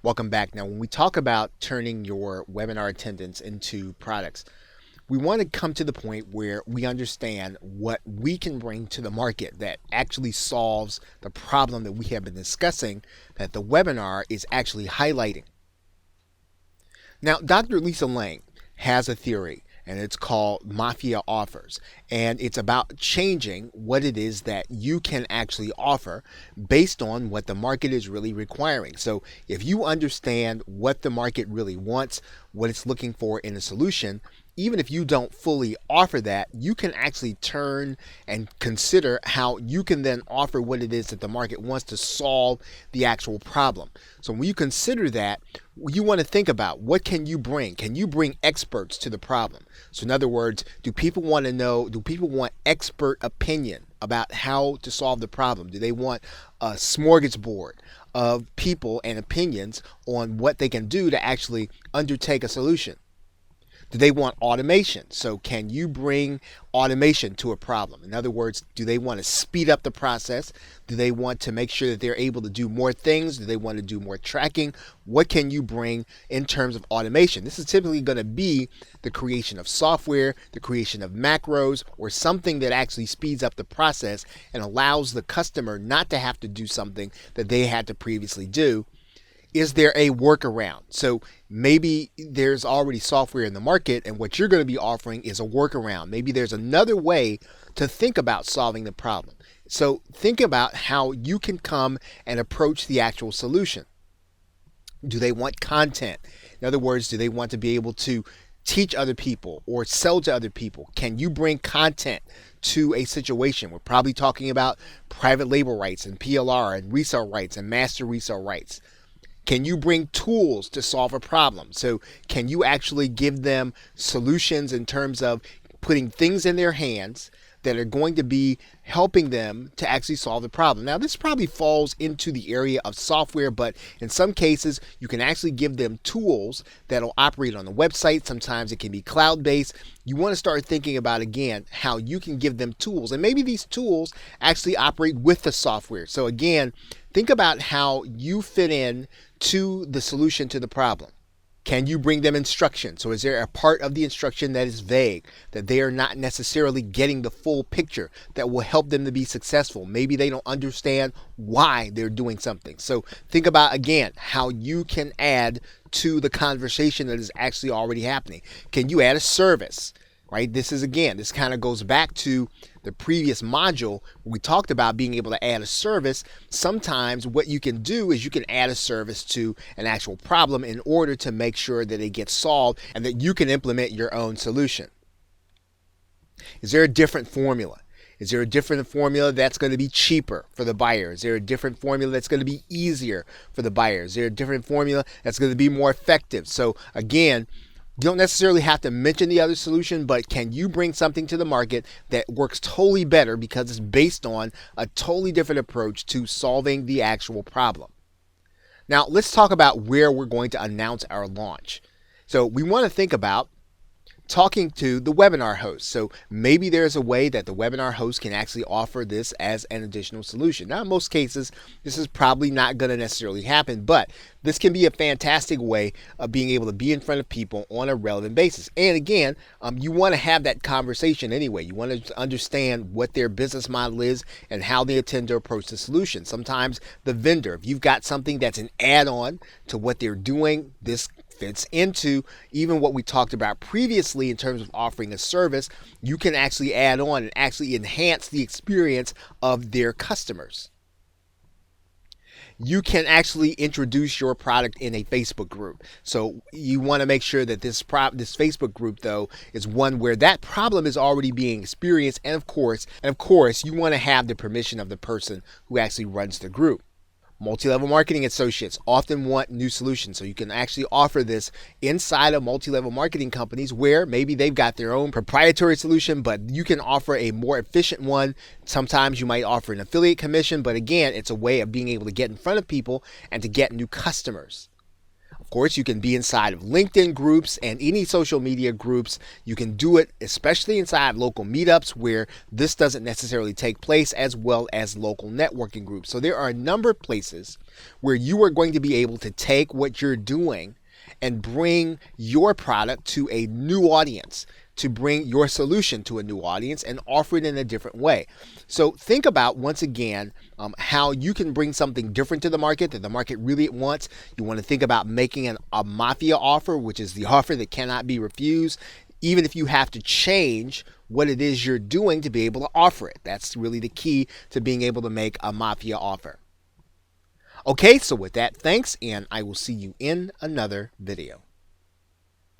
Welcome back. Now, when we talk about turning your webinar attendance into products, we want to come to the point where we understand what we can bring to the market that actually solves the problem that we have been discussing, that the webinar is actually highlighting. Now, Dr. Lisa Lang has a theory, and it's called Mafia Offers. And it's about changing what it is that you can actually offer based on what the market is really requiring. So if you understand what the market really wants, what it's looking for in a solution, even if you don't fully offer that, you can actually turn and consider how you can then offer what it is that the market wants to solve the actual problem. So when you consider that, you want to think about what can you bring? Can you bring experts to the problem? So in other words, do people want to know, do people want expert opinion about how to solve the problem? Do they want a smorgasbord of people and opinions on what they can do to actually undertake a solution? Do they want automation? So can you bring automation to a problem? In other words, do they want to speed up the process? Do they want to make sure that they're able to do more things? Do they want to do more tracking? What can you bring in terms of automation? This is typically going to be the creation of software, the creation of macros, or something that actually speeds up the process and allows the customer not to have to do something that they had to previously do. Is there a workaround? So maybe there's already software in the market and what you're going to be offering is a workaround. Maybe there's another way to think about solving the problem. So think about how you can come and approach the actual solution. Do they want content? In other words, do they want to be able to teach other people or sell to other people? Can you bring content to a situation? We're probably talking about private label rights and PLR and resale rights and master resale rights. Can you bring tools to solve a problem? So can you actually give them solutions in terms of putting things in their hands that are going to be helping them to actually solve the problem? Now, this probably falls into the area of software, but in some cases, you can actually give them tools that'll operate on the website. Sometimes it can be cloud-based. You want to start thinking about, again, how you can give them tools. And maybe these tools actually operate with the software. So again, think about how you fit in to the solution to the problem. Can you bring them instruction? So is there a part of the instruction that is vague, that they are not necessarily getting the full picture that will help them to be successful? Maybe they don't understand why they're doing something. So think about, again, how you can add to the conversation that is actually already happening. Can you add a service? Right? This kind of goes back to the previous module where we talked about being able to add a service. Sometimes what you can do is you can add a service to an actual problem in order to make sure that it gets solved and that you can implement your own solution. Is there a different formula? Is there a different formula that's going to be cheaper for the buyer? Is there a different formula that's going to be easier for the buyer? Is there a different formula that's going to be more effective? So again, you don't necessarily have to mention the other solution, but can you bring something to the market that works totally better because it's based on a totally different approach to solving the actual problem? Now, let's talk about where we're going to announce our launch. So we want to think about talking to the webinar host. So maybe there's a way that the webinar host can actually offer this as an additional solution. Now, in most cases, this is probably not going to necessarily happen, but this can be a fantastic way of being able to be in front of people on a relevant basis. And again, you want to have that conversation anyway. You want to understand what their business model is and how they intend to approach the solution. Sometimes the vendor, if you've got something that's an add-on to what they're doing, this fits into even what we talked about previously in terms of offering a service. You can actually add on and actually enhance the experience of their customers. You can actually introduce your product in a Facebook group. So you want to make sure that this Facebook group, though, is one where that problem is already being experienced. And of course, you want to have the permission of the person who actually runs the group. Multi-level marketing associates often want new solutions. So you can actually offer this inside of multi-level marketing companies where maybe they've got their own proprietary solution, but you can offer a more efficient one. Sometimes you might offer an affiliate commission, but again, it's a way of being able to get in front of people and to get new customers. course, you can be inside of LinkedIn groups and any social media groups. You can do it especially inside local meetups where this doesn't necessarily take place, as well as local networking groups. So there are a number of places where you are going to be able to take what you're doing and bring your product to a new audience, to bring your solution to a new audience and offer it in a different way. So think about, once again, how you can bring something different to the market that the market really wants. You want to think about making a mafia offer, which is the offer that cannot be refused, even if you have to change what it is you're doing to be able to offer it. That's really the key to being able to make a mafia offer. Okay, so with that, thanks, and I will see you in another video.